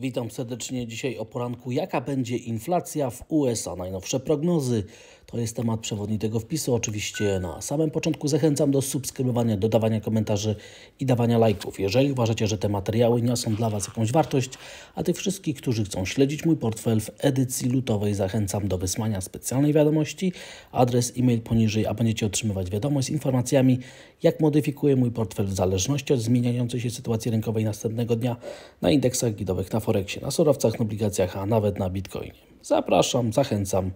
Witam serdecznie dzisiaj o poranku. Jaka będzie inflacja w USA? Najnowsze prognozy. To jest temat przewodni tego wpisu. Oczywiście na samym początku zachęcam do subskrybowania, dodawania komentarzy i dawania lajków. Jeżeli uważacie, że te materiały niosą dla Was jakąś wartość, a tych wszystkich, którzy chcą śledzić mój portfel w edycji lutowej, zachęcam do wysłania specjalnej wiadomości. Adres e-mail poniżej, a będziecie otrzymywać wiadomość z informacjami, jak modyfikuję mój portfel w zależności od zmieniającej się sytuacji rynkowej następnego dnia na indeksach giełdowych, na Forexie, na surowcach, na obligacjach, a nawet na Bitcoinie. Zapraszam, zachęcam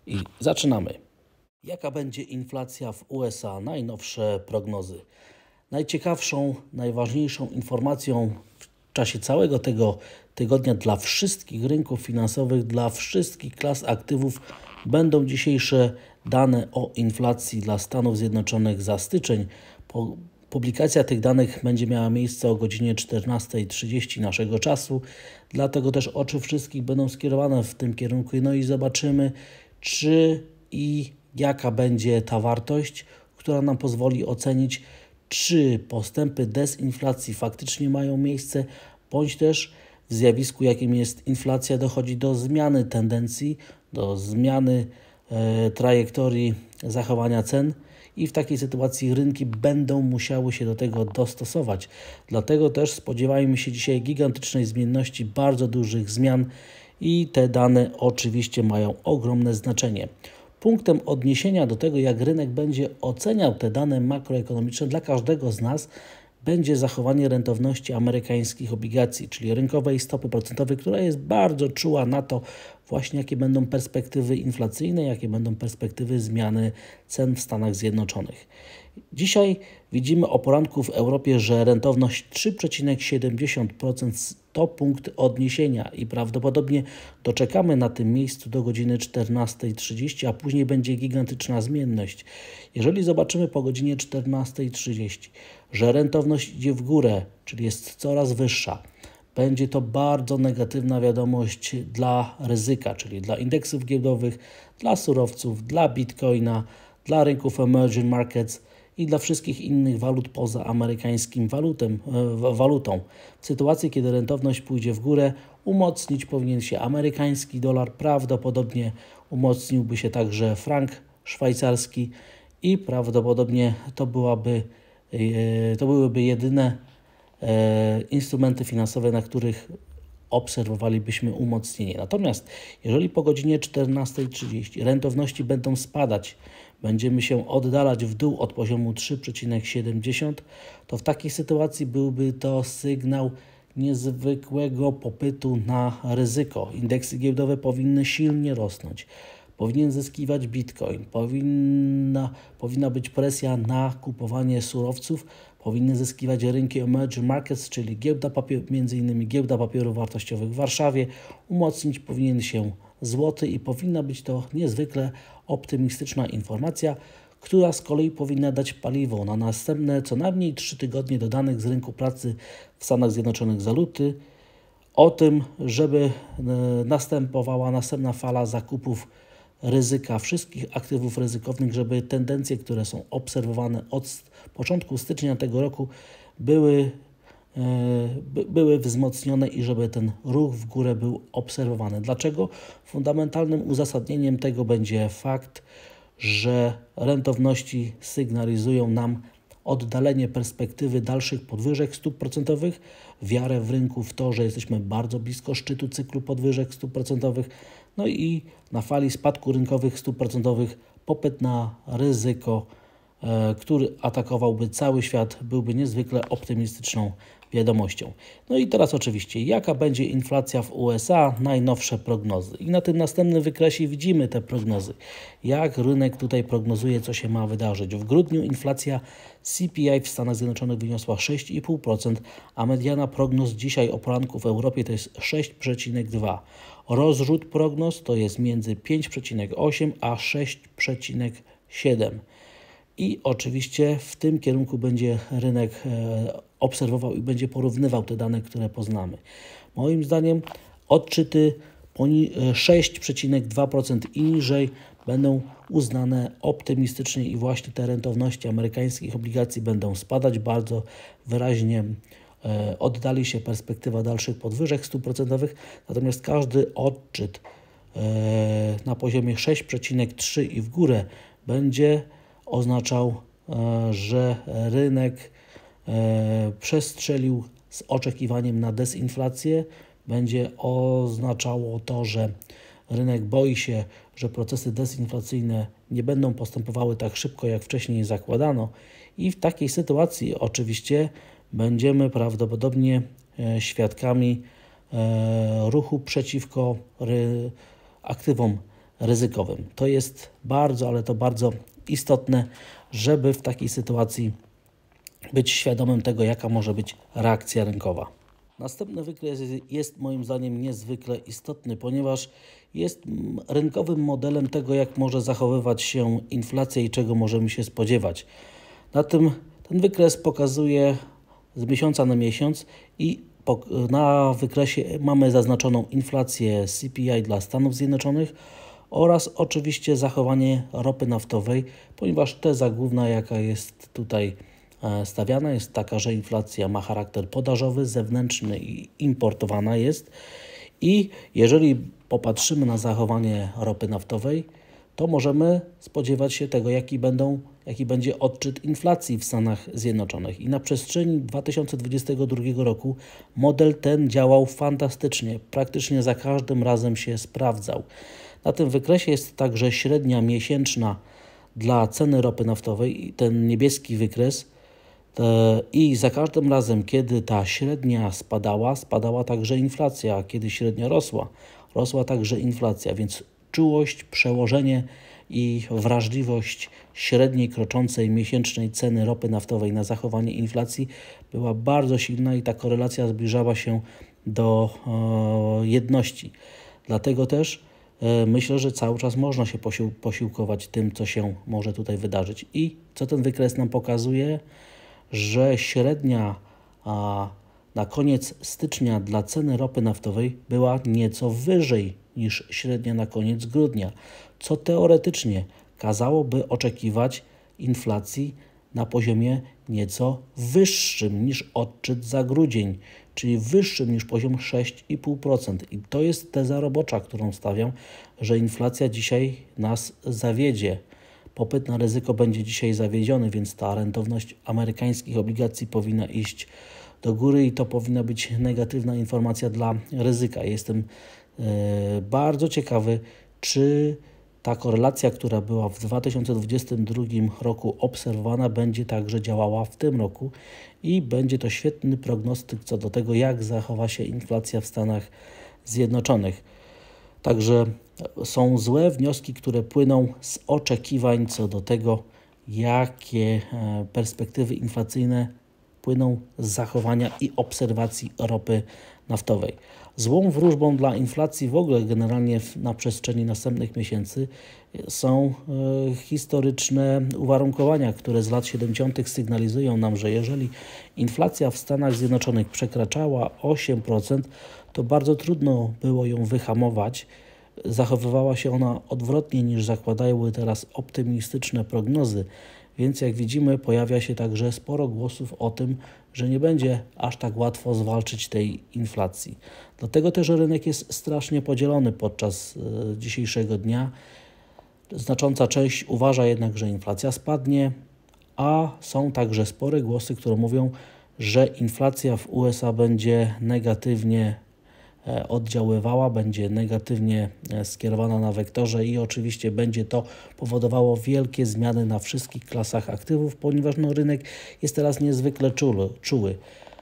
i zaczynamy. Jaka będzie inflacja w USA? Najnowsze prognozy. Najciekawszą, najważniejszą informacją w czasie całego tego tygodnia dla wszystkich rynków finansowych, dla wszystkich klas aktywów będą dzisiejsze dane o inflacji dla Stanów Zjednoczonych za styczeń. Publikacja tych danych będzie miała miejsce o godzinie 14:30 naszego czasu, dlatego też oczy wszystkich będą skierowane w tym kierunku. No i zobaczymy, czy i jaka będzie ta wartość, która nam pozwoli ocenić, czy postępy dezinflacji faktycznie mają miejsce, bądź też w zjawisku, jakim jest inflacja, dochodzi do zmiany tendencji, do zmiany trajektorii zachowania cen. I w takiej sytuacji rynki będą musiały się do tego dostosować. Dlatego też spodziewajmy się dzisiaj gigantycznej zmienności, bardzo dużych zmian i te dane oczywiście mają ogromne znaczenie. Punktem odniesienia do tego, jak rynek będzie oceniał te dane makroekonomiczne dla każdego z nas, będzie zachowanie rentowności amerykańskich obligacji, czyli rynkowej stopy procentowej, która jest bardzo czuła na to właśnie, jakie będą perspektywy inflacyjne, jakie będą perspektywy zmiany cen w Stanach Zjednoczonych. Dzisiaj widzimy o poranku w Europie, że rentowność 3,70% to punkt odniesienia i prawdopodobnie doczekamy na tym miejscu do godziny 14:30, a później będzie gigantyczna zmienność. Jeżeli zobaczymy po godzinie 14:30, że rentowność idzie w górę, czyli jest coraz wyższa, będzie to bardzo negatywna wiadomość dla ryzyka, czyli dla indeksów giełdowych, dla surowców, dla Bitcoina, dla rynków emerging markets i dla wszystkich innych walut poza amerykańskim walutą. W sytuacji, kiedy rentowność pójdzie w górę, umocnić powinien się amerykański dolar, prawdopodobnie umocniłby się także frank szwajcarski i prawdopodobnie to byłyby jedyne instrumenty finansowe, na których obserwowalibyśmy umocnienie. Natomiast jeżeli po godzinie 14:30 rentowności będą spadać, będziemy się oddalać w dół od poziomu 3,70, to w takiej sytuacji byłby to sygnał niezwykłego popytu na ryzyko. Indeksy giełdowe powinny silnie rosnąć. Powinien zyskiwać Bitcoin, powinna być presja na kupowanie surowców, powinny zyskiwać rynki emerging markets, czyli między innymi giełda papierów wartościowych w Warszawie, umocnić powinien się złoty i powinna być to niezwykle optymistyczna informacja, która z kolei powinna dać paliwo na następne co najmniej 3 tygodnie do danych z rynku pracy w Stanach Zjednoczonych za luty, o tym, żeby następowała następna fala zakupów ryzyka, wszystkich aktywów ryzykownych, żeby tendencje, które są obserwowane od początku stycznia tego roku były wzmocnione i żeby ten ruch w górę był obserwowany. Dlaczego? Fundamentalnym uzasadnieniem tego będzie fakt, że rentowności sygnalizują nam oddalenie perspektywy dalszych podwyżek stóp procentowych, wiarę w rynku w to, że jesteśmy bardzo blisko szczytu cyklu podwyżek stóp procentowych, no i na fali spadku rynkowych stóp procentowych popyt na ryzyko, który atakowałby cały świat, byłby niezwykle optymistyczną wiadomością. No i teraz oczywiście, jaka będzie inflacja w USA? Najnowsze prognozy. I na tym następnym wykresie widzimy te prognozy. Jak rynek tutaj prognozuje, co się ma wydarzyć. W grudniu inflacja CPI w Stanach Zjednoczonych wyniosła 6,5%, a mediana prognoz dzisiaj o poranku w Europie to jest 6,2%. Rozrzut prognoz to jest między 5,8 a 6,7. I oczywiście w tym kierunku będzie rynek obserwował i będzie porównywał te dane, które poznamy. Moim zdaniem odczyty 6,2% i niżej będą uznane optymistycznie i właśnie te rentowności amerykańskich obligacji będą spadać bardzo wyraźnie oddali się, perspektywa dalszych podwyżek stóp procentowych, natomiast każdy odczyt na poziomie 6,3 i w górę będzie oznaczał, że rynek przestrzelił z oczekiwaniem na dezinflację. Będzie oznaczało to, że rynek boi się, że procesy dezinflacyjne nie będą postępowały tak szybko, jak wcześniej zakładano, i w takiej sytuacji oczywiście będziemy prawdopodobnie świadkami ruchu przeciwko aktywom ryzykowym. To jest bardzo, ale to bardzo istotne, żeby w takiej sytuacji być świadomym tego, jaka może być reakcja rynkowa. Następny wykres jest moim zdaniem niezwykle istotny, ponieważ jest rynkowym modelem tego, jak może zachowywać się inflacja i czego możemy się spodziewać. Ten wykres pokazuje z miesiąca na miesiąc i na wykresie mamy zaznaczoną inflację CPI dla Stanów Zjednoczonych oraz oczywiście zachowanie ropy naftowej, ponieważ teza główna, jaka jest tutaj stawiana, jest taka, że inflacja ma charakter podażowy, zewnętrzny i importowana jest. I jeżeli popatrzymy na zachowanie ropy naftowej, to możemy spodziewać się tego, jaki będzie odczyt inflacji w Stanach Zjednoczonych. I na przestrzeni 2022 roku model ten działał fantastycznie, praktycznie za każdym razem się sprawdzał. Na tym wykresie jest także średnia miesięczna dla ceny ropy naftowej, ten niebieski wykres, i za każdym razem, kiedy ta średnia spadała także inflacja, a kiedy średnia rosła także inflacja, więc czułość, przełożenie i wrażliwość średniej kroczącej miesięcznej ceny ropy naftowej na zachowanie inflacji była bardzo silna i ta korelacja zbliżała się do jedności. Dlatego też myślę, że cały czas można się posiłkować tym, co się może tutaj wydarzyć. I co ten wykres nam pokazuje? Że średnia na koniec stycznia dla ceny ropy naftowej była nieco wyżej niż średnia na koniec grudnia, co teoretycznie kazałoby oczekiwać inflacji na poziomie nieco wyższym niż odczyt za grudzień, czyli wyższym niż poziom 6,5%. I to jest teza robocza, którą stawiam, że inflacja dzisiaj nas zawiedzie. Popyt na ryzyko będzie dzisiaj zawiedziony, więc ta rentowność amerykańskich obligacji powinna iść do góry i to powinna być negatywna informacja dla ryzyka. Jestem bardzo ciekawy, czy ta korelacja, która była w 2022 roku obserwowana, będzie także działała w tym roku i będzie to świetny prognostyk co do tego, jak zachowa się inflacja w Stanach Zjednoczonych. Także są złe wnioski, które płyną z oczekiwań co do tego, jakie perspektywy inflacyjne płyną z zachowania i obserwacji ropy naftowej. Złą wróżbą dla inflacji w ogóle generalnie na przestrzeni następnych miesięcy są historyczne uwarunkowania, które z lat 70. sygnalizują nam, że jeżeli inflacja w Stanach Zjednoczonych przekraczała 8%, to bardzo trudno było ją wyhamować. Zachowywała się ona odwrotnie niż zakładały teraz optymistyczne prognozy, więc jak widzimy pojawia się także sporo głosów o tym, że nie będzie aż tak łatwo zwalczyć tej inflacji. Dlatego też rynek jest strasznie podzielony podczas dzisiejszego dnia. Znacząca część uważa jednak, że inflacja spadnie, a są także spore głosy, które mówią, że inflacja w USA będzie negatywnie oddziaływała, będzie negatywnie skierowana na wektorze i oczywiście będzie to powodowało wielkie zmiany na wszystkich klasach aktywów, ponieważ rynek jest teraz niezwykle czuły.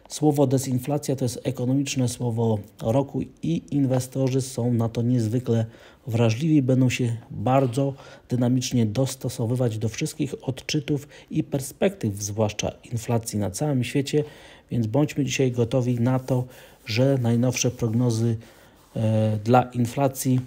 Słowo dezinflacja to jest ekonomiczne słowo roku i inwestorzy są na to niezwykle wrażliwi, będą się bardzo dynamicznie dostosowywać do wszystkich odczytów i perspektyw, zwłaszcza inflacji na całym świecie, więc bądźmy dzisiaj gotowi na to, że najnowsze prognozy dla inflacji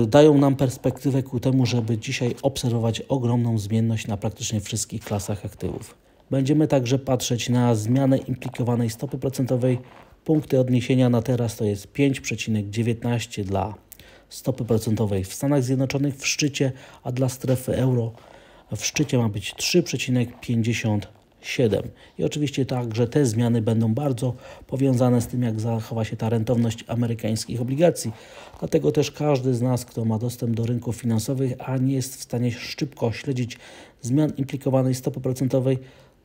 dają nam perspektywę ku temu, żeby dzisiaj obserwować ogromną zmienność na praktycznie wszystkich klasach aktywów. Będziemy także patrzeć na zmianę implikowanej stopy procentowej. Punkty odniesienia na teraz to jest 5,19 dla stopy procentowej w Stanach Zjednoczonych w szczycie, a dla strefy euro w szczycie ma być 3,57. I oczywiście także te zmiany będą bardzo powiązane z tym, jak zachowa się ta rentowność amerykańskich obligacji. Dlatego też każdy z nas, kto ma dostęp do rynków finansowych, a nie jest w stanie szybko śledzić zmian implikowanej stopy procentowej,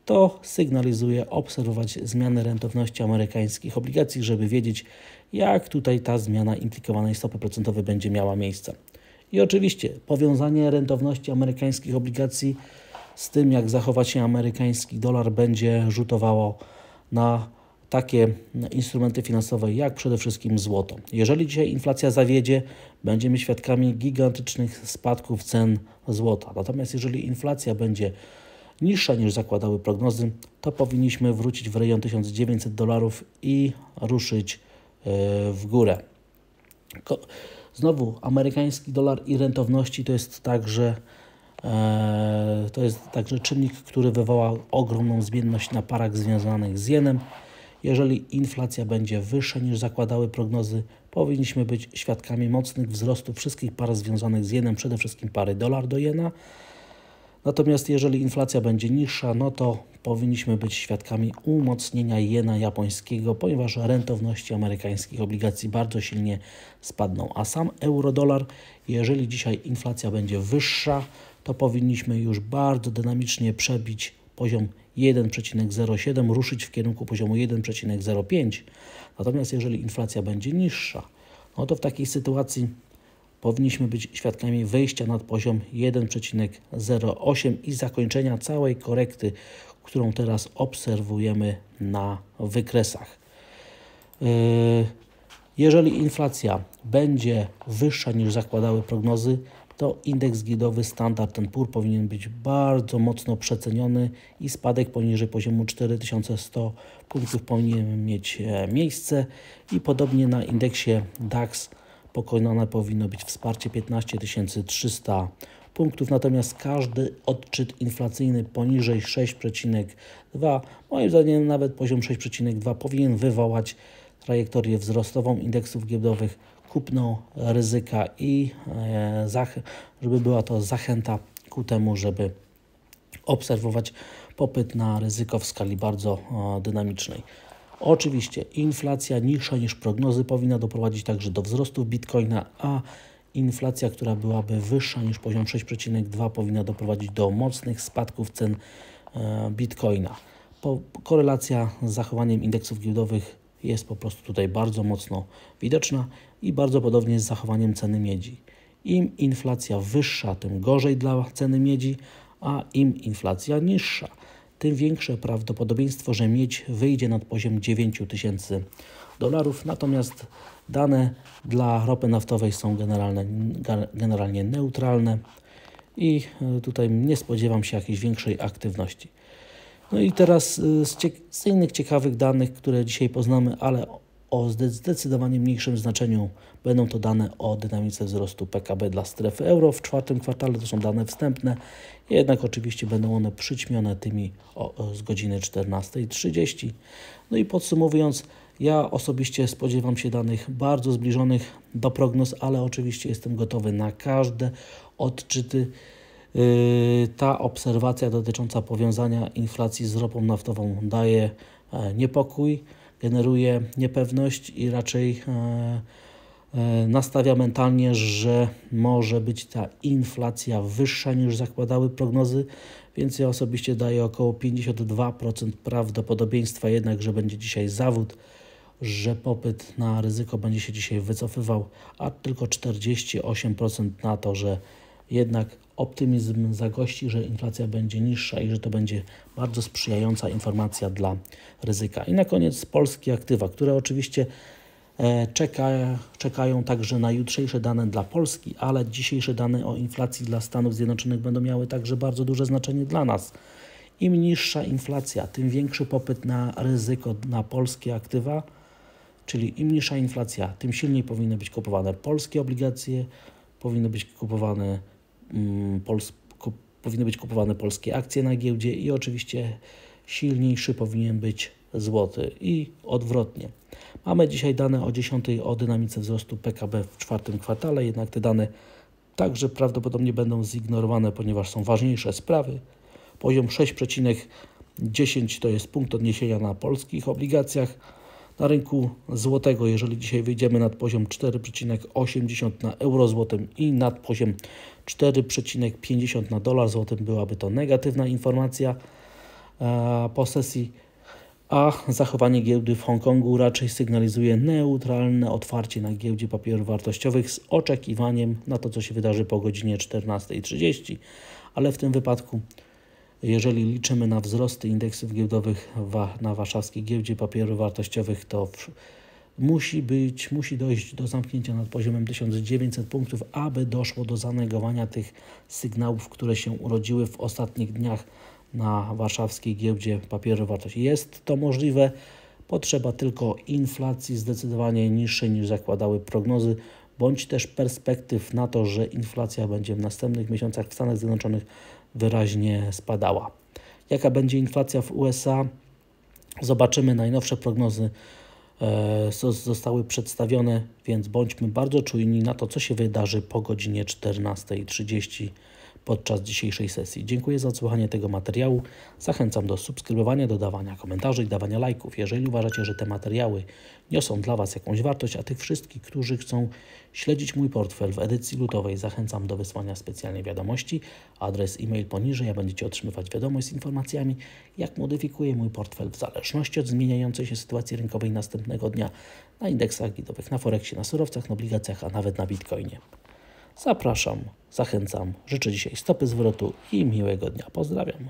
to sygnalizuje obserwować zmiany rentowności amerykańskich obligacji, żeby wiedzieć, jak tutaj ta zmiana implikowanej stopy procentowej będzie miała miejsce. I oczywiście powiązanie rentowności amerykańskich obligacji z tym, jak zachować się amerykański dolar, będzie rzutowało na takie instrumenty finansowe, jak przede wszystkim złoto. Jeżeli dzisiaj inflacja zawiedzie, będziemy świadkami gigantycznych spadków cen złota. Natomiast jeżeli inflacja będzie niższa niż zakładały prognozy, to powinniśmy wrócić w rejon $1900 i ruszyć w górę. Znowu amerykański dolar i rentowności to jest także czynnik, który wywoła ogromną zmienność na parach związanych z jenem. Jeżeli inflacja będzie wyższa niż zakładały prognozy, powinniśmy być świadkami mocnych wzrostów wszystkich par związanych z jenem, przede wszystkim pary dolar do jena. Natomiast jeżeli inflacja będzie niższa, no to powinniśmy być świadkami umocnienia jena japońskiego, ponieważ rentowności amerykańskich obligacji bardzo silnie spadną. A sam euro-dolar, jeżeli dzisiaj inflacja będzie wyższa, to powinniśmy już bardzo dynamicznie przebić poziom 1,07, ruszyć w kierunku poziomu 1,05. Natomiast jeżeli inflacja będzie niższa, no to w takiej sytuacji powinniśmy być świadkami wejścia nad poziom 1,08 i zakończenia całej korekty, którą teraz obserwujemy na wykresach. Jeżeli inflacja będzie wyższa niż zakładały prognozy, to indeks giełdowy Standard & Poor powinien być bardzo mocno przeceniony i spadek poniżej poziomu 4100 punktów powinien mieć miejsce i podobnie na indeksie DAX pokonane powinno być wsparcie 15300 punktów, natomiast każdy odczyt inflacyjny poniżej 6,2, moim zdaniem nawet poziom 6,2 powinien wywołać trajektorię wzrostową indeksów giełdowych, kupno ryzyka i żeby była to zachęta ku temu, żeby obserwować popyt na ryzyko w skali bardzo dynamicznej. Oczywiście inflacja niższa niż prognozy powinna doprowadzić także do wzrostu Bitcoina, a inflacja, która byłaby wyższa niż poziom 6,2 powinna doprowadzić do mocnych spadków cen Bitcoina. Korelacja z zachowaniem indeksów giełdowych jest po prostu tutaj bardzo mocno widoczna i bardzo podobnie z zachowaniem ceny miedzi. Im inflacja wyższa, tym gorzej dla ceny miedzi, a im inflacja niższa, tym większe prawdopodobieństwo, że miedź wyjdzie nad poziom $9000. Natomiast dane dla ropy naftowej są generalnie neutralne i tutaj nie spodziewam się jakiejś większej aktywności. No i teraz z innych ciekawych danych, które dzisiaj poznamy, ale o zdecydowanie mniejszym znaczeniu, będą to dane o dynamice wzrostu PKB dla strefy euro w czwartym kwartale. To są dane wstępne, jednak oczywiście będą one przyćmione tymi z godziny 14:30. No i podsumowując, ja osobiście spodziewam się danych bardzo zbliżonych do prognoz, ale oczywiście jestem gotowy na każde odczyty. Ta obserwacja dotycząca powiązania inflacji z ropą naftową daje niepokój, generuje niepewność i raczej nastawia mentalnie, że może być ta inflacja wyższa niż zakładały prognozy, więc ja osobiście daję około 52% prawdopodobieństwa jednak, że będzie dzisiaj zawód, że popyt na ryzyko będzie się dzisiaj wycofywał, a tylko 48% na to, że jednak optymizm zagości, że inflacja będzie niższa i że to będzie bardzo sprzyjająca informacja dla ryzyka. I na koniec polskie aktywa, które oczywiście czekają także na jutrzejsze dane dla Polski, ale dzisiejsze dane o inflacji dla Stanów Zjednoczonych będą miały także bardzo duże znaczenie dla nas. Im niższa inflacja, tym większy popyt na ryzyko na polskie aktywa, czyli im niższa inflacja, tym silniej powinny być kupowane polskie obligacje, powinny być kupowane polskie akcje na giełdzie i oczywiście silniejszy powinien być złoty i odwrotnie. Mamy dzisiaj dane o 10:00 o dynamice wzrostu PKB w czwartym kwartale, jednak te dane także prawdopodobnie będą zignorowane, ponieważ są ważniejsze sprawy. Poziom 6,10 to jest punkt odniesienia na polskich obligacjach. Na rynku złotego, jeżeli dzisiaj wyjdziemy nad poziom 4,80 na euro złotym i nad poziom 4,50 na dolar złotym, byłaby to negatywna informacja po sesji, a zachowanie giełdy w Hongkongu raczej sygnalizuje neutralne otwarcie na giełdzie papierów wartościowych z oczekiwaniem na to, co się wydarzy po godzinie 14:30, ale w tym wypadku, jeżeli liczymy na wzrosty indeksów giełdowych na warszawskiej giełdzie papierów wartościowych, to musi dojść do zamknięcia nad poziomem 1900 punktów, aby doszło do zanegowania tych sygnałów, które się urodziły w ostatnich dniach na warszawskiej giełdzie papierów wartościowych. Jest to możliwe, potrzeba tylko inflacji zdecydowanie niższej niż zakładały prognozy, bądź też perspektyw na to, że inflacja będzie w następnych miesiącach w Stanach Zjednoczonych wyraźnie spadała. Jaka będzie inflacja w USA? Zobaczymy. Najnowsze prognozy zostały przedstawione, więc bądźmy bardzo czujni na to, co się wydarzy po godzinie 14:30 podczas dzisiejszej sesji. Dziękuję za odsłuchanie tego materiału. Zachęcam do subskrybowania, dodawania komentarzy i dawania lajków. Jeżeli uważacie, że te materiały niosą dla Was jakąś wartość, a tych wszystkich, którzy chcą śledzić mój portfel w edycji lutowej, zachęcam do wysłania specjalnej wiadomości. Adres e-mail poniżej, a będziecie otrzymywać wiadomość z informacjami, jak modyfikuję mój portfel w zależności od zmieniającej się sytuacji rynkowej następnego dnia na indeksach giełdowych, na Forexie, na surowcach, na obligacjach, a nawet na Bitcoinie. Zapraszam, zachęcam, życzę dzisiaj stopy zwrotu i miłego dnia. Pozdrawiam.